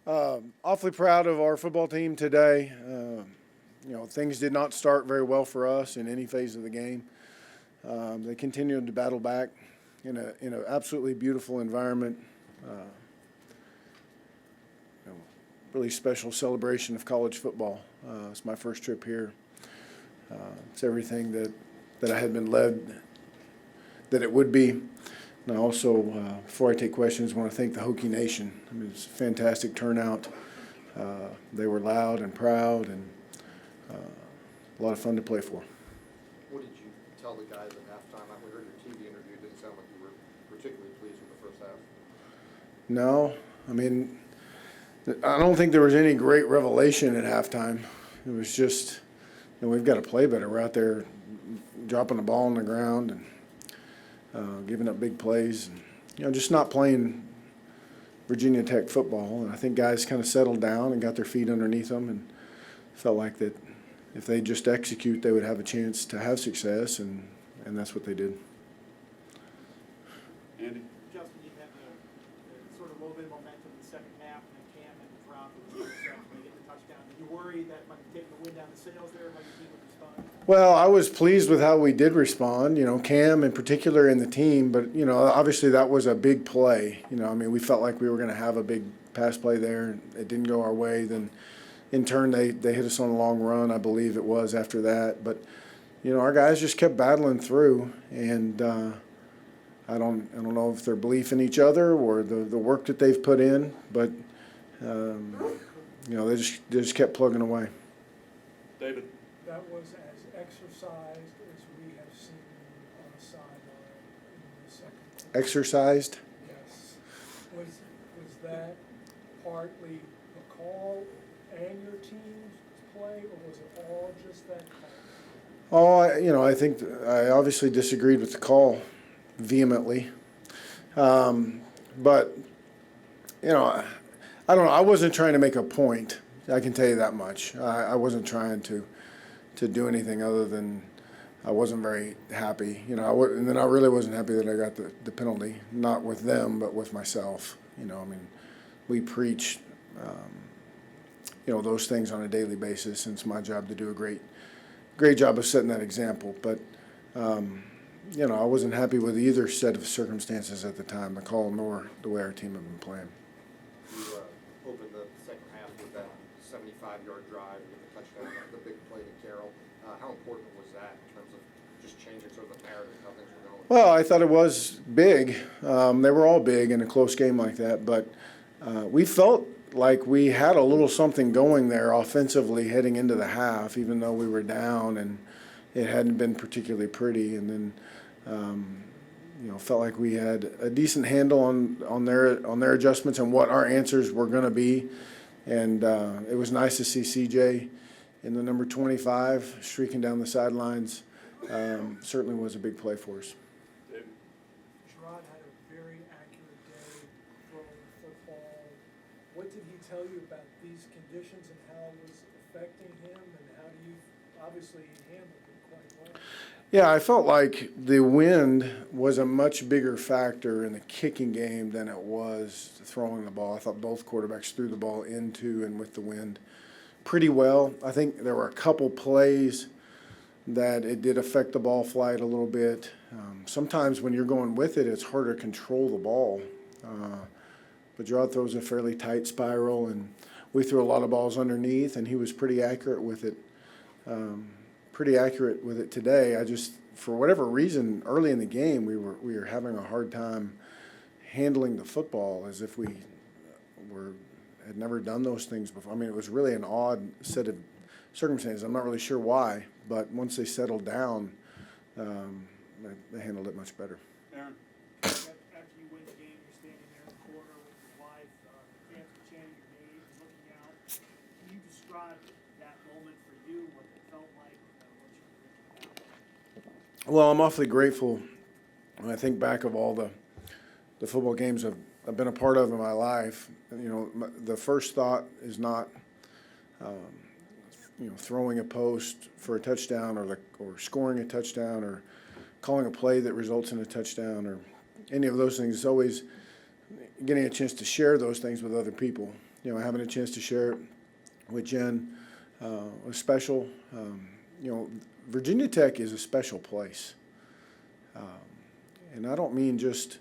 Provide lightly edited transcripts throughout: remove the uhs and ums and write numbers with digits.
Awfully proud of our football team today. Things did not start very well for us in any phase of the game. They continued to battle back in an absolutely beautiful environment. Really special celebration of college football. It's my first trip here. It's everything that I had been led that it would be. And I also, before I take questions, want to thank the Hokie Nation. I mean, it's a fantastic turnout. They were loud and proud, and a lot of fun to play for. What did you tell the guys at halftime? I heard your TV interview. It didn't sound like you were particularly pleased with the first half. No, I mean, I don't think there was any great revelation at halftime. It was just, we've got to play better. We're out there dropping the ball on the ground and giving up big plays, and just not playing Virginia Tech football. And I think guys kind of settled down and got their feet underneath them and felt like that if they just execute, they would have a chance to have success, and that's what they did. Andy? Justin, you had the sort of low bit of momentum in the second half, and then Cam had the drop of the when they get the touchdown. Did you worry that might be taking the wind down the sails there, how your team would respond? Well, I was pleased with how we did respond, Cam in particular and the team, but, obviously that was a big play. We felt like we were going to have a big pass play there. It didn't go our way. Then in turn, they hit us on a long run, I believe it was after that. But, our guys just kept battling through, and I don't know if their belief in each other or the work that they've put in, but, they just kept plugging away. David? That was as exercised as we have seen on the sideline in the second quarter. Exercised? Yes. Was that partly the call and your team's play, or was it all just that call? Oh, I think I obviously disagreed with the call vehemently. But, I don't know. I wasn't trying to make a point. I can tell you that much. I wasn't trying to do anything other than I wasn't very happy. And then I really wasn't happy that I got the penalty, not with them, but with myself. We preach, those things on a daily basis, and it's my job to do a great job of setting that example. But, I wasn't happy with either set of circumstances at the time, the call nor the way our team had been playing. You opened the second half with that 75-yard drive and the touchdown, the big play to Carroll. How important was that in terms of just changing sort of the narrative of how things were going? Well, I thought it was big. They were all big in a close game like that, but we felt like we had a little something going there offensively heading into the half, even though we were down and it hadn't been particularly pretty. And then, felt like we had a decent handle on their adjustments and what our answers were going to be. And it was nice to see CJ in the number 25 streaking down the sidelines. Certainly was a big play for us. David? Gerard had a very accurate day throwing the football. What did he tell you about these conditions and how it was affecting him, and how do you obviously handle it quite well? Yeah, I felt like the wind was a much bigger factor in the kicking game than it was throwing the ball. I thought both quarterbacks threw the ball into and with the wind pretty well. I think there were a couple plays that it did affect the ball flight a little bit. Sometimes when you're going with it, it's harder to control the ball. But Gerard throws a fairly tight spiral, and we threw a lot of balls underneath, and he was pretty accurate with it. Today. I just, for whatever reason, early in the game, we were having a hard time handling the football as if we had never done those things before. I mean, it was really an odd set of circumstances. I'm not really sure why, but once they settled down, they handled it much better. Aaron? After you win the game, you're standing there in the corner with your wife, fans are chanting your name, looking out. Can you describe that moment for you, what it felt like, what you were thinking about? Well, I'm awfully grateful when I think back of all the football games I've been a part of in my life. The first thought is not throwing a post for a touchdown or scoring a touchdown or calling a play that results in a touchdown or any of those things. It's always getting a chance to share those things with other people. having a chance to share it with Jen was special. Virginia Tech is a special place. And I don't mean just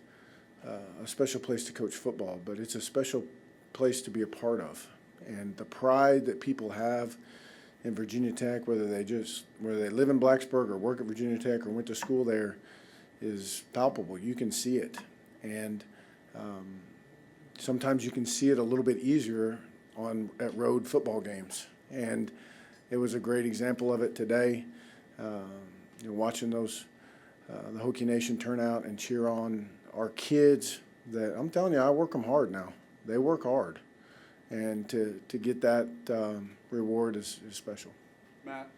a special place to coach football, but it's a special place to be a part of. And the pride that people have in Virginia Tech, whether they live in Blacksburg or work at Virginia Tech or went to school there, is palpable. You can see it. And sometimes you can see it a little bit easier at road football games. And it was a great example of it today. Watching those the Hokie Nation turn out and cheer on our kids. That I'm telling you, I work them hard now. They work hard, and to get that reward is special. Matt.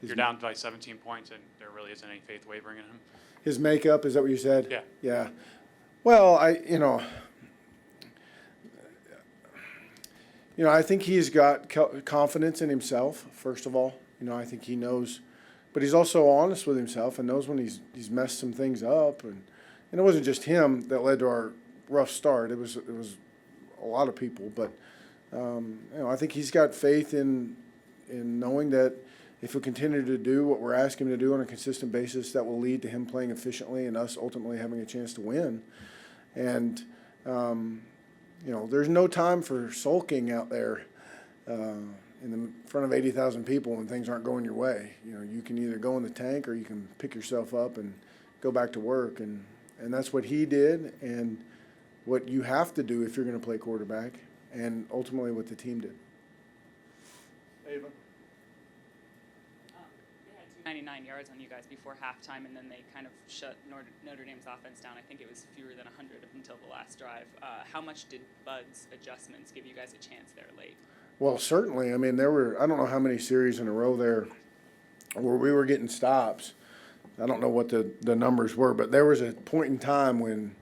You're down by 17 points, and there really isn't any faith wavering in him. His makeup, is that what you said? Yeah. Yeah. Well, I think he's got confidence in himself, first of all. I think he knows, but he's also honest with himself and knows when he's messed some things up. And it wasn't just him that led to our rough start. It was a lot of people. But, I think he's got faith in knowing that if we continue to do what we're asking him to do on a consistent basis, that will lead to him playing efficiently and us ultimately having a chance to win. And, there's no time for sulking out there in the front of 80,000 people when things aren't going your way. You can either go in the tank or you can pick yourself up and go back to work. And that's what he did and what you have to do if you're going to play quarterback, and ultimately what the team did. Ava. They had 299 yards on you guys before halftime, and then they kind of shut Notre Dame's offense down. I think it was fewer than 100 until the last drive. How much did Bud's adjustments give you guys a chance there late? Well, certainly. I mean, there were, I don't know how many series in a row there where we were getting stops. I don't know what the numbers were, but there was a point in time when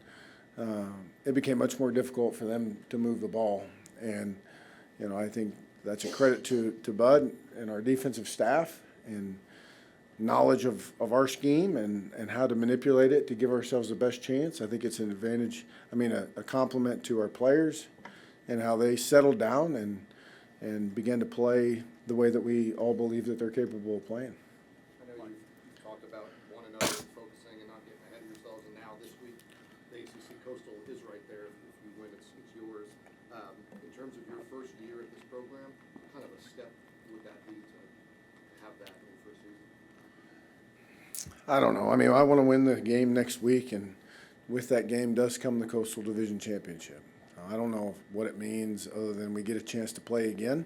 it became much more difficult for them to move the ball. And, I think that's a credit to Bud and our defensive staff and knowledge of our scheme and how to manipulate it to give ourselves the best chance. I think it's an advantage, a compliment to our players and how they settled down and began to play the way that we all believe that they're capable of playing. I know you've talked about one another focusing and not getting ahead of yourselves, and now this week the ACC Coastal is right there. If you win, it's yours. In terms of your first year at this program, what kind of a step would that be to have that in your first season? I don't know. I want to win the game next week, and with that game does come the Coastal Division Championship. I don't know what it means other than we get a chance to play again.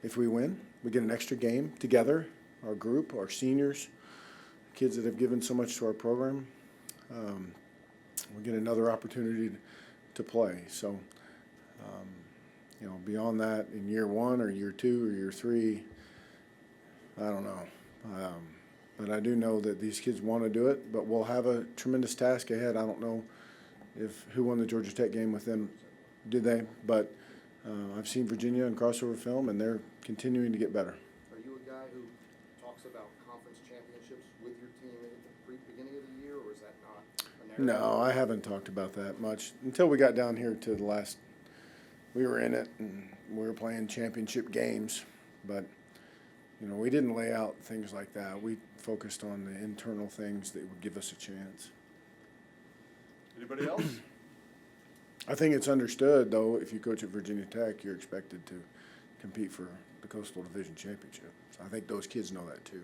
If we win, we get an extra game together, our group, our seniors, kids that have given so much to our program. We get another opportunity to play. So, beyond that, in year one or year two or year three, I don't know. But I do know that these kids want to do it, but we'll have a tremendous task ahead. I don't know who won the Georgia Tech game with them, did they? But I've seen Virginia in crossover film, and they're continuing to get better. Are you a guy who talks about conference championships with your team at the beginning of the year, or is that not a narrative? No, I haven't talked about that much until we got down here to the last. We were in it, and we were playing championship games, but we didn't lay out things like that. We focused on the internal things that would give us a chance. Anybody else? I think it's understood, though, if you coach at Virginia Tech, you're expected to compete for the Coastal Division Championship. So I think those kids know that, too.